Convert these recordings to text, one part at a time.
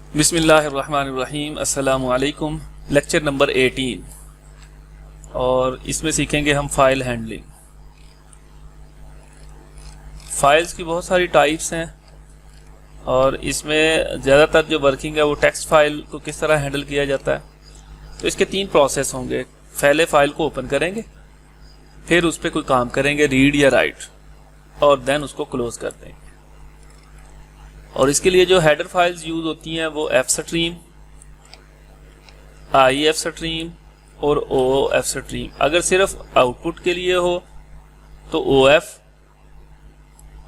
बिस्मिल्लाहिर्रहमानिर्रहीम। अस्सलामु अलैकुम। लेक्चर नंबर 18 और इसमें सीखेंगे हम फाइल हैंडलिंग। फाइल्स की बहुत सारी टाइप्स हैं और इसमें ज़्यादातर जो वर्किंग है वो टेक्स्ट फाइल को किस तरह हैंडल किया जाता है। तो इसके 3 प्रोसेस होंगे। पहले फाइल को ओपन करेंगे, फिर उस पर कोई काम करेंगे, रीड या राइट, और देन उसको क्लोज कर देंगे। और इसके लिए जो हेडर फाइल्स यूज होती हैं वो F stream, I F stream और ओ एफ स्ट्रीम। अगर सिर्फ आउटपुट के लिए हो तो ओ एफ,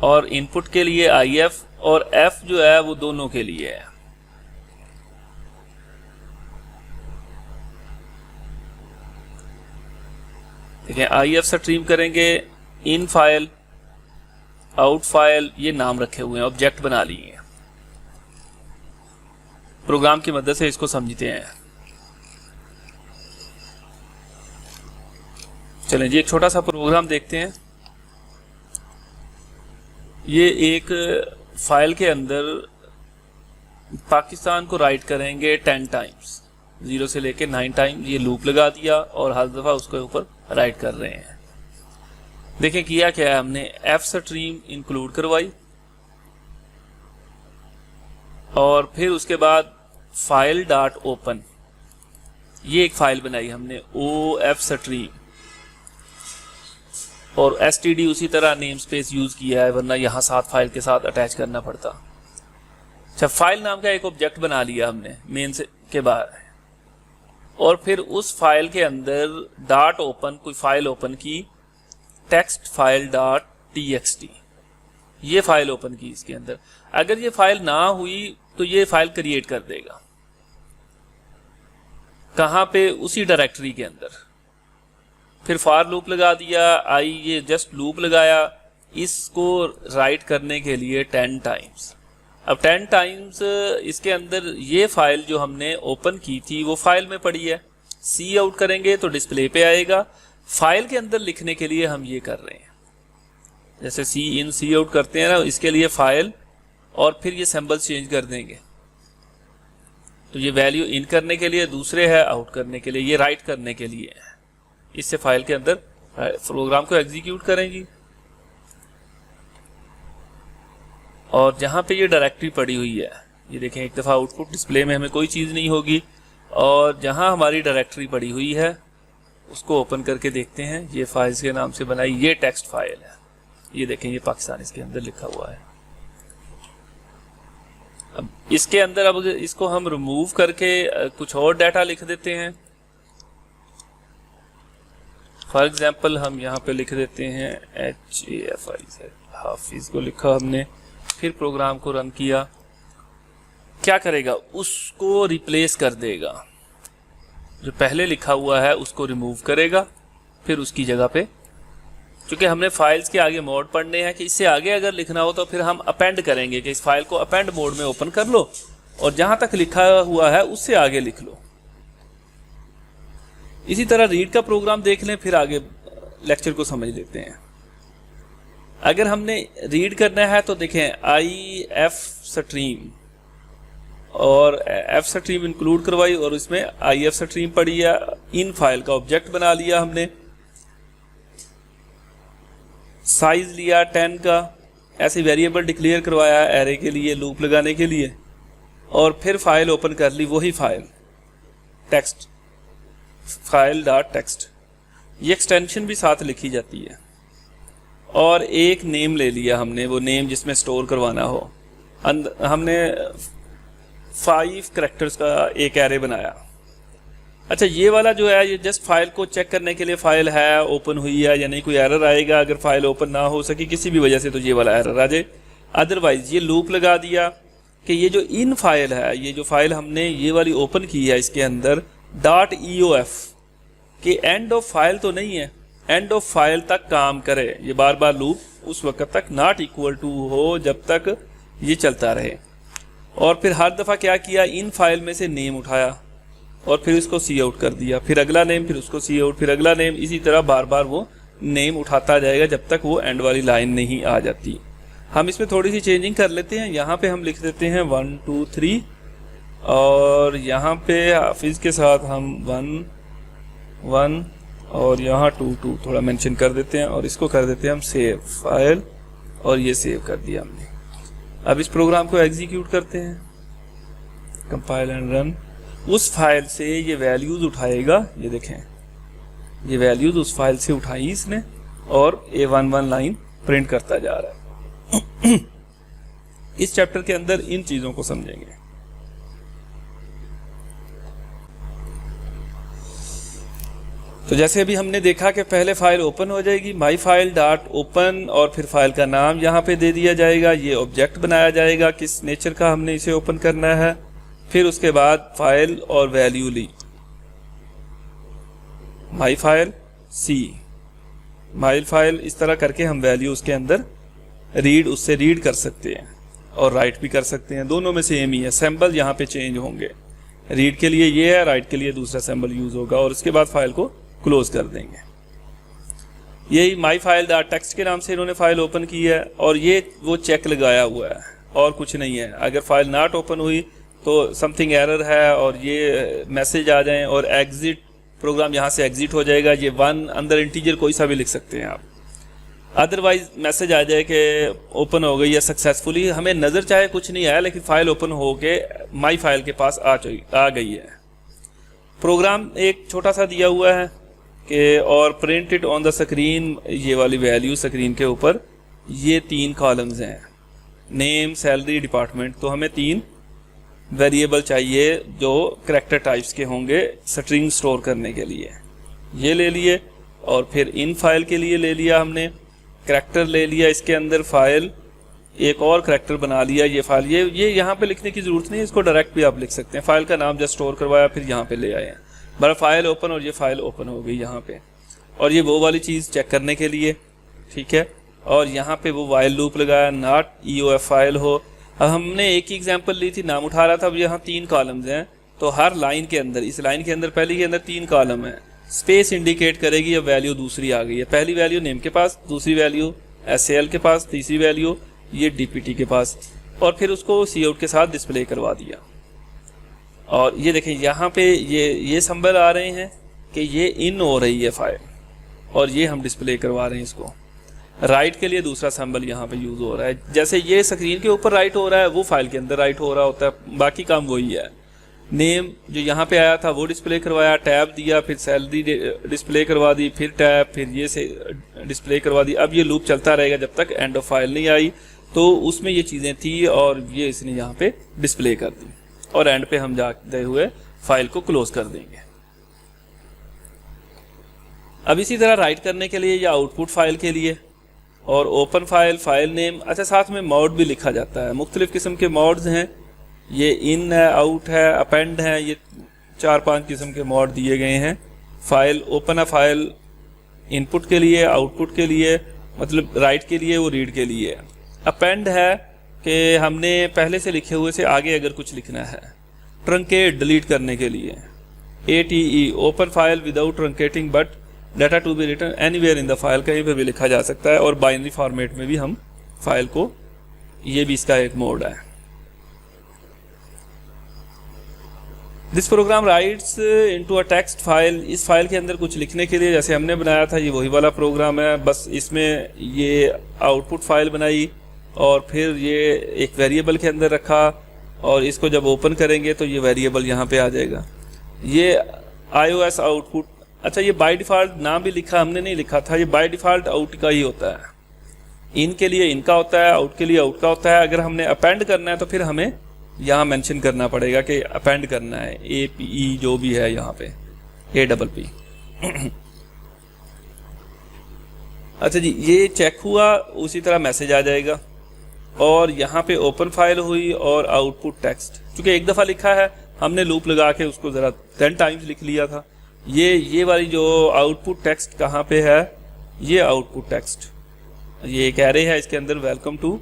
और इनपुट के लिए आई एफ, और एफ जो है वो दोनों के लिए है। देखिए, आई एफ स्ट्रीम करेंगे, इन फाइल, आउट फाइल, ये नाम रखे हुए हैं, ऑब्जेक्ट बना लिए हैं। प्रोग्राम की मदद से इसको समझते हैं। चलें जी, एक छोटा सा प्रोग्राम देखते हैं। ये एक फाइल के अंदर पाकिस्तान को राइट करेंगे 10 टाइम्स, 0 से लेके 9 टाइम। ये लूप लगा दिया और हर दफा उसके ऊपर राइट कर रहे हैं। देखें किया क्या है, हमने एफ स्ट्रीम इंक्लूड करवाई और फिर उसके बाद फाइल डॉट ओपन, ये एक फाइल बनाई हमने ओ एफ स्ट्रीम, और एस टी डी उसी तरह नेम स्पेस यूज किया है, वरना यहां साथ फाइल के साथ अटैच करना पड़ता। अच्छा, फाइल नाम का एक ऑब्जेक्ट बना लिया हमने मेन से के बाहर, और फिर उस फाइल के अंदर डॉट ओपन, कोई फाइल ओपन की, टेक्स्ट फाइल डॉट टीएक्सटी, ये फाइल ओपन की इसके अंदर। अगर ये फाइल ना हुई तो ये फाइल क्रिएट कर देगा। कहां पे? उसी डायरेक्टरी के अंदर। फिर फॉर लूप लगा दिया, आई ये जस्ट लूप लगाया, इसको राइट करने के लिए 10 टाइम्स। अब 10 टाइम्स इसके अंदर ये फाइल जो हमने ओपन की थी वो फाइल में पड़ी है। सी आउट करेंगे तो डिस्प्ले पे आएगा। फाइल के अंदर लिखने के लिए हम ये कर रहे हैं, जैसे सी इन सी आउट करते हैं ना, इसके लिए फाइल, और फिर ये सिंबल चेंज कर देंगे। तो ये वैल्यू इन करने के लिए दूसरे है, आउट करने के लिए, ये राइट करने के लिए है। इससे फाइल के अंदर प्रोग्राम को एग्जीक्यूट करेंगी। और जहां पे ये डायरेक्टरी पड़ी हुई है, ये देखें, एक दफा आउटपुट डिस्प्ले में हमें कोई चीज नहीं होगी, और जहां हमारी डायरेक्टरी पड़ी हुई है उसको ओपन करके देखते हैं। ये फाइल्स के नाम से बनाई, ये टेक्स्ट फाइल है, ये देखें, ये पाकिस्तान इसके अंदर लिखा हुआ है। अब इसके अंदर अब इसको हम रिमूव करके कुछ और डाटा लिख देते हैं। फॉर एग्जाम्पल हम यहाँ पे लिख देते हैं HAFIZ, हाफिज को लिखा हमने, फिर प्रोग्राम को रन किया। क्या करेगा? उसको रिप्लेस कर देगा, जो पहले लिखा हुआ है उसको रिमूव करेगा, फिर उसकी जगह पे, क्योंकि हमने फाइल्स के आगे मोड पढ़ने हैं कि इससे आगे अगर लिखना हो तो फिर हम अपेंड करेंगे कि इस फाइल को अपेंड मोड में ओपन कर लो और जहां तक लिखा हुआ है उससे आगे लिख लो। इसी तरह रीड का प्रोग्राम देख लें, फिर आगे लेक्चर को समझ लेते हैं। अगर हमने रीड करना है तो देखें, आई एफ स्ट्रीम और एफ स्ट्रीम इंक्लूड करवाई और इसमें आई एफ स्ट्रीम पड़ी है। इन फाइल का ऑब्जेक्ट बना लिया हमने, साइज लिया 10 का, ऐसे वेरिएबल डिक्लेयर करवाया एरे के लिए, लूप लगाने के लिए, और फिर फाइल ओपन कर ली, वही file text file dot text, ये एक्सटेंशन भी साथ लिखी जाती है। और एक नेम ले लिया हमने, वो नेम जिसमें स्टोर करवाना हो। हमने 5 कैरेक्टर्स का एक एरे बनाया। अच्छा, ये वाला जो है ये जस्ट फाइल को चेक करने के लिए, फाइल है, ओपन हुई है या नहीं, कोई एरर आएगा। अगर फाइल ओपन ना हो सकी किसी भी वजह से तो ये वाला एरर आ जाए। अदरवाइज ये लूप लगा दिया कि ये जो इन फाइल है, ये जो फाइल हमने ये वाली ओपन की है, इसके अंदर डॉट EOF के एंड ऑफ फाइल तो नहीं है, एंड ऑफ फाइल तक काम करे। ये बार बार लूप उस वक्त तक नॉट इक्वल टू हो जब तक ये चलता रहे। और फिर हर दफा क्या किया, इन फाइल में से नेम उठाया और फिर इसको सी आउट कर दिया, फिर अगला नेम, फिर उसको सी आउट, फिर अगला नेम। इसी तरह बार बार वो नेम उठाता जाएगा जब तक वो एंड वाली लाइन नहीं आ जाती। हम इसमें थोड़ी सी चेंजिंग कर लेते हैं। यहाँ पे हम लिख देते हैं 1 2 3 और यहाँ पे हाफिज़ के साथ हम 1 1 और यहाँ 2 2 थोड़ा मेंशन कर देते हैं और इसको कर देते हैं हम सेव फाइल, और ये सेव कर दिया हमने। अब इस प्रोग्राम को एग्जीक्यूट करते हैं, कंपाइल एंड रन। उस फाइल से ये वैल्यूज़ उठाएगा, ये देखें ये वैल्यूज़ उस फाइल से उठाई इसने और A11 लाइन प्रिंट करता जा रहा है। इस चैप्टर के अंदर इन चीज़ों को समझेंगे। तो जैसे अभी हमने देखा कि पहले फाइल ओपन हो जाएगी, माई फाइल डॉट ओपन, और फिर फाइल का नाम यहाँ पे दे दिया जाएगा, ये ऑब्जेक्ट बनाया जाएगा किस नेचर का हमने इसे ओपन करना है, फिर उसके बाद फाइल और वैल्यू ली, my file C my file, इस तरह करके हम वैल्यू उसके अंदर उससे रीड कर सकते हैं और राइट भी कर सकते हैं। दोनों में सेम ही है, सिंबल यहाँ पे चेंज होंगे, रीड के लिए ये है, राइट के लिए दूसरा सिंबल यूज होगा, और उसके बाद फाइल को क्लोज कर देंगे। यही माई फाइल डॉट टेक्स्ट के नाम से इन्होंने फाइल ओपन की है, और ये वो चेक लगाया हुआ है और कुछ नहीं है। अगर फाइल नॉट ओपन हुई तो समथिंग एरर है और ये मैसेज आ जाए और एग्जिट, प्रोग्राम यहाँ से एग्जिट हो जाएगा। ये 1 अंदर इंटीजर कोई सा भी लिख सकते हैं आप, अदरवाइज मैसेज आ जाए कि ओपन हो गई है सक्सेसफुली, हमें नज़र चाहे कुछ नहीं आया लेकिन फाइल ओपन हो के माई फाइल के पास आ गई है। प्रोग्राम एक छोटा सा दिया हुआ है कि और print it on the screen, ये वाली वैल्यू स्क्रीन के ऊपर, ये 3 कॉलम्स हैं, नेम सैलरी डिपार्टमेंट। तो हमें 3 वेरिएबल चाहिए जो करैक्टर टाइप्स के होंगे स्ट्रिंग स्टोर करने के लिए, ये ले लिए। और फिर इन फाइल के लिए ले लिया हमने, करैक्टर ले लिया, इसके अंदर फाइल एक और करैक्टर बना लिया, ये फाइल, ये यहाँ पे लिखने की ज़रूरत नहीं है, इसको डायरेक्ट भी आप लिख सकते हैं। फाइल का नाम जस्ट स्टोर करवाया, फिर यहाँ पे ले आए हैं, बड़ा फाइल ओपन, और ये फाइल ओपन हो गई यहाँ पे। और ये वो वाली चीज़ चेक करने के लिए, ठीक है। और यहाँ पे वो वाइल लूप लगाया, नॉट EOF फाइल हो। अब हमने एक ही एग्जांपल ली थी, नाम उठा रहा था। अब यहाँ 3 कॉलम्स हैं, तो हर लाइन के अंदर, इस लाइन के अंदर पहली के अंदर 3 कॉलम है, स्पेस इंडिकेट करेगी अब वैल्यू दूसरी आ गई है। पहली वैल्यू नेम के पास, दूसरी वैल्यू SAL के पास, तीसरी वैल्यू ये DPT के पास, और फिर उसको Cout के साथ डिस्प्ले करवा दिया। और ये देखें यहाँ पे ये सिंबल आ रहे हैं कि ये इन हो रही है फाइल, और ये हम डिस्प्ले करवा रहे हैं इसको। राइट के लिए दूसरा सिंबल यहाँ पे यूज़ हो रहा है, जैसे ये स्क्रीन के ऊपर राइट हो रहा है वो फाइल के अंदर राइट हो रहा होता है, बाकी काम वही है। नेम जो यहाँ पे आया था वो डिस्प्ले करवाया, टैब दिया, फिर सैलरी डिस्प्ले करवा दी, फिर टैब, फिर ये से डिस्प्ले करवा दी। अब ये लूप चलता रहेगा जब तक एंड ऑफ फाइल नहीं आई, तो उसमें ये चीज़ें थी और ये इसने यहाँ पे डिस्प्ले कर दी, और एंड पे हम जाते हुए फाइल को क्लोज कर देंगे। अब इसी तरह राइट करने के लिए या आउटपुट फाइल के लिए, और ओपन फाइल, फाइल नेम, अच्छा साथ में मोड भी लिखा जाता है। मुख्तलिफ किस्म के मोड्स हैं, ये इन है, आउट है, अपेंड है, ये 4-5 किस्म के मोड दिए गए हैं। फाइल ओपन है फाइल इनपुट के लिए, आउटपुट के लिए, मतलब राइट के लिए, वो रीड के लिए। अपेंड है कि हमने पहले से लिखे हुए से आगे अगर कुछ लिखना है। ट्रंकेट डिलीट करने के लिए। ATE open file without truncating but data to be written anywhere in the file, कहीं पर भी लिखा जा सकता है, और बाइनरी फॉर्मेट में भी हम फाइल को, ये भी इसका एक मोड है। This program writes into a text file, इस फाइल के अंदर कुछ लिखने के लिए जैसे हमने बनाया था, ये वही वाला प्रोग्राम है, बस इसमें ये आउटपुट फाइल बनाई और फिर ये एक वेरिएबल के अंदर रखा, और इसको जब ओपन करेंगे तो ये वेरिएबल यहाँ पे आ जाएगा। ये iOS आउटपुट, अच्छा ये बाय डिफ़ॉल्ट नाम भी लिखा, हमने नहीं लिखा था, ये बाय डिफ़ॉल्ट आउट का ही होता है। इन के लिए इनका होता है, आउट के लिए आउट का होता है। अगर हमने अपेंड करना है तो फिर हमें यहाँ मेंशन करना पड़ेगा कि अपेंड करना है, APE जो भी है यहाँ पे, APP। अच्छा जी, ये चेक हुआ, उसी तरह मैसेज आ जाएगा, और यहाँ पे ओपन फाइल हुई और आउटपुट टेक्स्ट, चूँकि एक दफ़ा लिखा है हमने लूप लगा के उसको ज़रा 10 टाइम्स लिख लिया था। ये वाली जो आउटपुट टेक्स्ट कहाँ पे है, ये आउटपुट टेक्स्ट, ये एक एरे है, इसके अंदर वेलकम टू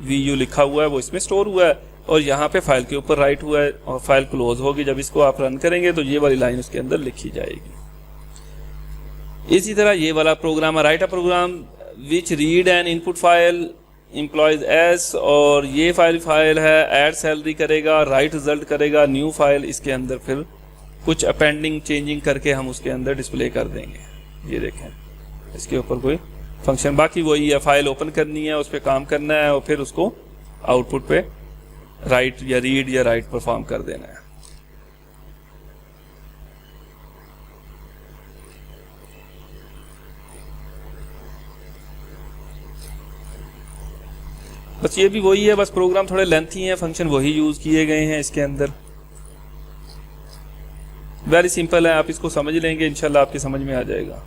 VU लिखा हुआ है, वो इसमें स्टोर हुआ है, और यहाँ पे फाइल के ऊपर राइट हुआ है, और फाइल क्लोज होगी। जब इसको आप रन करेंगे तो ये वाली लाइन उसके अंदर लिखी जाएगी। इसी तरह ये वाला प्रोग्राम है, write a program which read an input file employees S, और ये फाइल है, ऐड सैलरी करेगा, राइट रिजल्ट करेगा, न्यू फाइल, इसके अंदर फिर कुछ अपेंडिंग चेंजिंग करके हम उसके अंदर डिस्प्ले कर देंगे। ये देखें, इसके ऊपर कोई फंक्शन, बाकी वही है, फाइल ओपन करनी है, उस पर काम करना है और फिर उसको आउटपुट पे राइट या रीड या राइट परफॉर्म कर देना है। बस ये भी वही है, बस प्रोग्राम थोड़े लेंथी हैं, फंक्शन वही यूज किए गए हैं इसके अंदर। वेरी सिंपल है, आप इसको समझ लेंगे इंशाल्लाह आपकी समझ में आ जाएगा।